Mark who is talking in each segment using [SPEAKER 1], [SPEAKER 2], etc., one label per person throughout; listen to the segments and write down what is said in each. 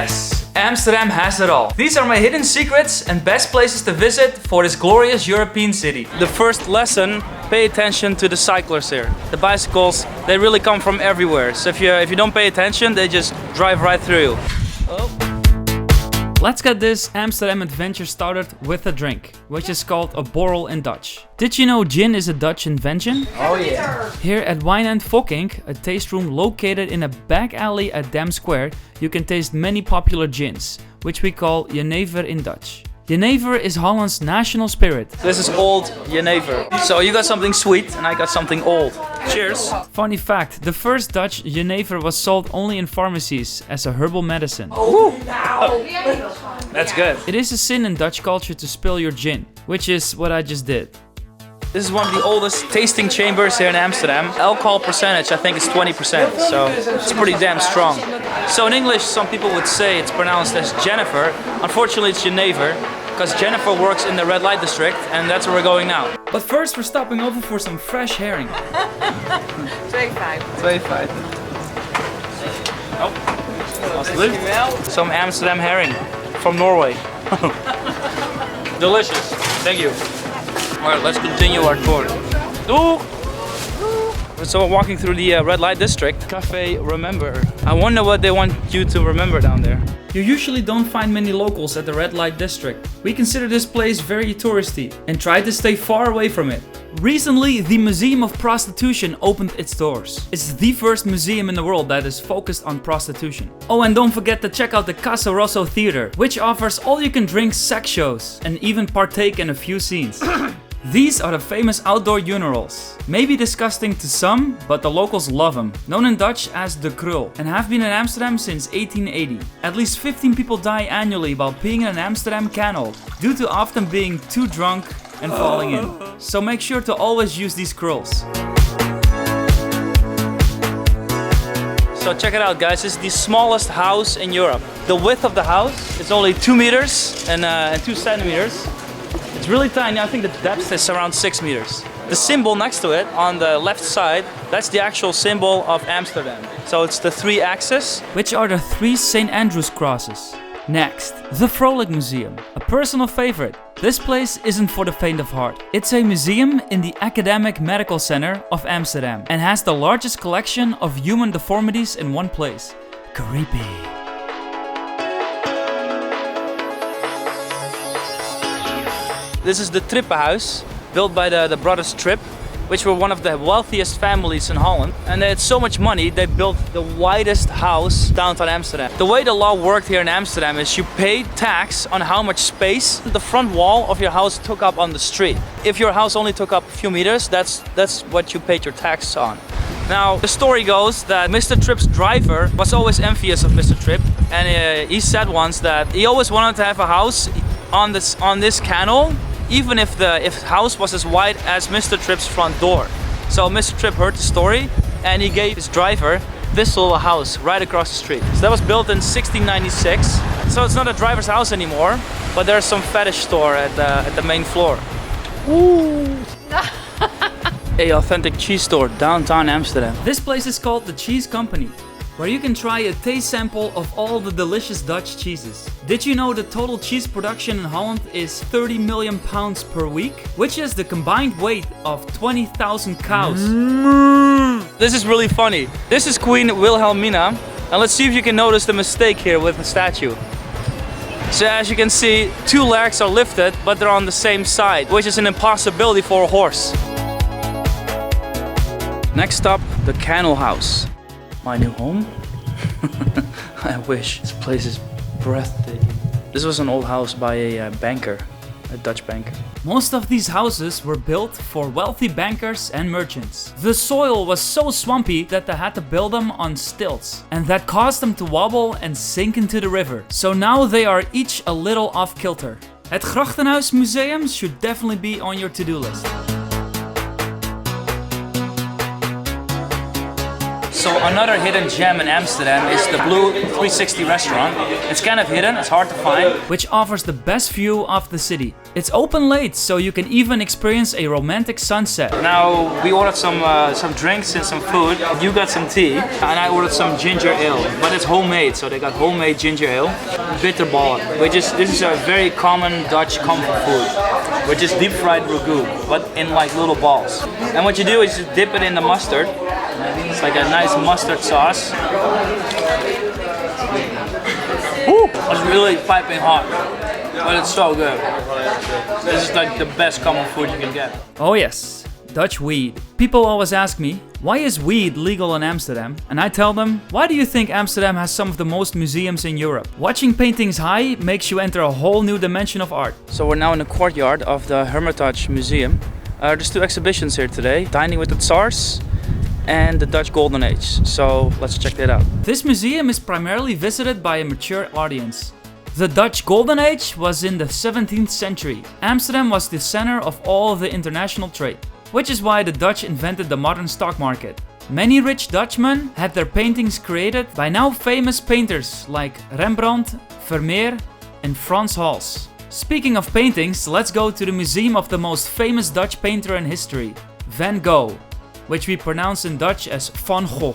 [SPEAKER 1] Yes, Amsterdam has it all. These are my hidden secrets and best places to visit for this glorious European city. The first lesson, pay attention to the cyclers here. The bicycles, they really come from everywhere. So if you don't pay attention, they just drive right through you. Oh. Let's get this Amsterdam adventure started with a drink, which is called a borrel in Dutch. Did you know gin is a Dutch invention?
[SPEAKER 2] Oh yeah.
[SPEAKER 1] Here at Wynand Fockink, a taste room located in a back alley at Dam Square, you can taste many popular gins, which we call jenever in Dutch. Jenever is Holland's national spirit. This is old jenever. So you got something sweet and I got something old. Cheers. Funny fact, the first Dutch jenever was sold only in pharmacies as a herbal medicine.
[SPEAKER 2] Oh.
[SPEAKER 1] That's good. It is a sin in Dutch culture to spill your gin, which is what I just did. This is one of the oldest tasting chambers here in Amsterdam. Alcohol percentage, I think, is 20%, so it's pretty damn strong. So in English, some people would say it's pronounced as Jennifer. Unfortunately, it's Jenever, because Jennifer works in the red light district, and that's where we're going now. But first, we're stopping over for some fresh herring.
[SPEAKER 2] 2,5.
[SPEAKER 1] Oh, alsjeblieft. Some Amsterdam herring from Norway. Delicious. Thank you. Alright, let's continue our tour. Ooh. So walking through the red light district, Cafe Remember. I wonder what they want you to remember down there. You usually don't find many locals at the red light district. We consider this place very touristy and try to stay far away from it. Recently, the Museum of Prostitution opened its doors. It's the first museum in the world that is focused on prostitution. Oh, and don't forget to check out the Casa Rosso Theater, which offers all-you-can-drink sex shows and even partake in a few scenes. These are the famous outdoor urinals. Maybe disgusting to some, but the locals love them. Known in Dutch as de Krul, and have been in Amsterdam since 1880. At least 15 people die annually while peeing in an Amsterdam canal, due to often being too drunk and falling in. So make sure to always use these kruls. So check it out, guys. This is the smallest house in Europe. The width of the house is only 2 meters and 2 centimeters. It's really tiny. I think the depth is around 6 meters. The symbol next to it on the left side, that's the actual symbol of Amsterdam. So it's the 3 axes, which are the 3 St. Andrew's crosses. Next, the Vrolik Museum, a personal favorite. This place isn't for the faint of heart. It's a museum in the Academic Medical Center of Amsterdam and has the largest collection of human deformities in one place. Creepy. This is the Trippenhus, built by the brothers Tripp, which were one of the wealthiest families in Holland. And they had so much money, they built the widest house downtown Amsterdam. The way the law worked here in Amsterdam is you paid tax on how much space the front wall of your house took up on the street. If your house only took up a few meters, that's what you paid your tax on. Now, the story goes that Mr. Tripp's driver was always envious of Mr. Tripp, and he said once that he always wanted to have a house on this canal, even if the house was as wide as Mr. Tripp's front door. So Mr. Tripp heard the story and he gave his driver this little house right across the street. So that was built in 1696. So it's not a driver's house anymore, but there's some fetish store at the main floor. Ooh. A authentic cheese store downtown Amsterdam. This place is called the Cheese Company, where you can try a taste sample of all the delicious Dutch cheeses. Did you know the total cheese production in Holland is 30 million pounds per week? Which is the combined weight of 20,000 cows. This is really funny. This is Queen Wilhelmina, and let's see if you can notice the mistake here with the statue. So as you can see, 2 legs are lifted, but they're on the same side, which is an impossibility for a horse. Next up, the Canal House. My new home? I wish. This place is breathtaking. This was an old house by a banker, a Dutch banker. Most of these houses were built for wealthy bankers and merchants. The soil was so swampy that they had to build them on stilts, and that caused them to wobble and sink into the river. So now they are each a little off kilter. Het Trippenhus Museum should definitely be on your to-do list. So another hidden gem in Amsterdam is the Blue 360 restaurant. It's kind of hidden, it's hard to find, which offers the best view of the city.
[SPEAKER 2] It's open late, so you can even experience a romantic sunset.
[SPEAKER 1] Now we ordered some drinks and some food. You got some tea, and I ordered some ginger ale, but it's homemade, so they got homemade ginger ale. Bitterbal, this is a very common Dutch comfort food, which is deep fried ragu, but in like little balls. And what you do is you dip it in the mustard. It's like a nice mustard sauce. Woo! It's really piping hot, but it's so good. This is like the best common food you can get.
[SPEAKER 2] Oh yes, Dutch weed. People always ask me, why is weed legal in Amsterdam? And I tell them, why do you think Amsterdam has some of the most museums in Europe? Watching paintings high makes you enter a whole new dimension of art.
[SPEAKER 1] So we're now in the courtyard of the Hermitage Museum. There's two exhibitions here today, Dining with the Tsars and the Dutch Golden Age. So let's check that out.
[SPEAKER 2] This museum is primarily visited by a mature audience. The Dutch Golden Age was in the 17th century. Amsterdam was the center of all of the international trade, which is why the Dutch invented the modern stock market. Many rich Dutchmen had their paintings created by now famous painters like Rembrandt, Vermeer and Frans Hals. Speaking of paintings, let's go to the museum of the most famous Dutch painter in history, Van Gogh, which we pronounce in Dutch as Van Gogh.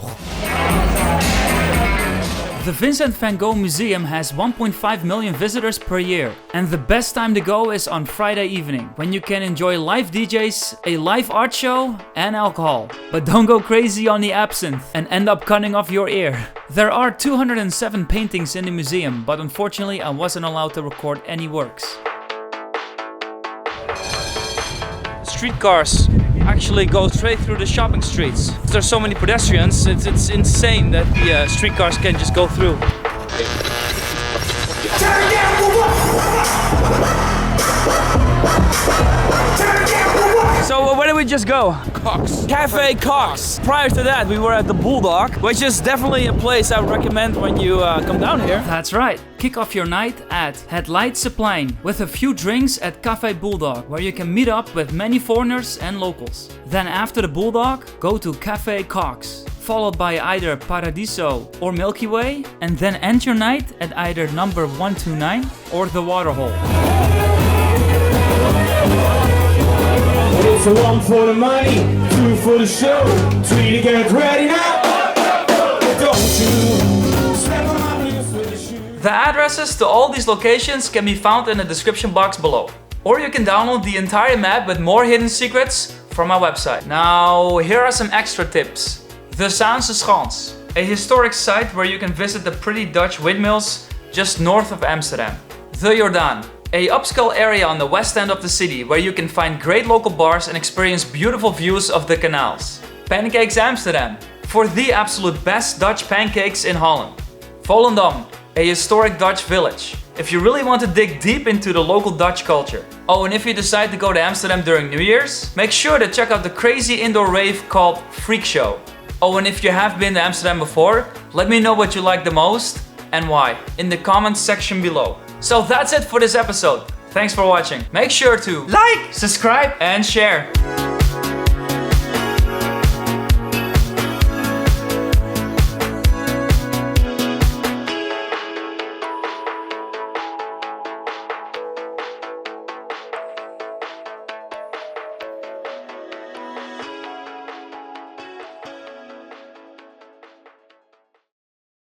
[SPEAKER 2] The Vincent van Gogh Museum has 1.5 million visitors per year, and the best time to go is on Friday evening, when you can enjoy live DJs, a live art show and alcohol. But don't go crazy on the absinthe and end up cutting off your ear. There are 207 paintings in the museum, but unfortunately I wasn't allowed to record any works.
[SPEAKER 1] Streetcars actually go straight through the shopping streets. There's so many pedestrians, it's insane that the streetcars can just go through. So where did we just go?
[SPEAKER 3] Cox.
[SPEAKER 1] Cafe Cox. Prior to that we were at the Bulldog, which is definitely a place I would recommend when you come down here.
[SPEAKER 2] That's right. Kick off your night at het LEIDSEPLEIN with a few drinks at Café Bulldog, where you can meet up with many foreigners and locals. Then after the Bulldog, go to Cafe Cox, followed by either Paradiso or Milky Way, and then end your night at either number 129 or the Waterhole.
[SPEAKER 4] It's a 1 for the money, 2 for the show, 3 to get ready now. Don't you step on my wheels with your shoes.
[SPEAKER 2] The addresses to all these locations can be found in the description box below. Or you can download the entire map with more hidden secrets from my website. Now, here are some extra tips. The Zaanse Schans, a historic site where you can visit the pretty Dutch windmills just north of Amsterdam. The Jordaan, a upscale area on the west end of the city where you can find great local bars and experience beautiful views of the canals. Pancakes Amsterdam, for the absolute best Dutch pancakes in Holland. Volendam, a historic Dutch village, if you really want to dig deep into the local Dutch culture. Oh, and if you decide to go to Amsterdam during New Year's, make sure to check out the crazy indoor rave called Freak Show. Oh, and if you have been to Amsterdam before, let me know what you like the most and why in the comments section below. So that's it for this episode. Thanks for watching. Make sure to like, subscribe and share.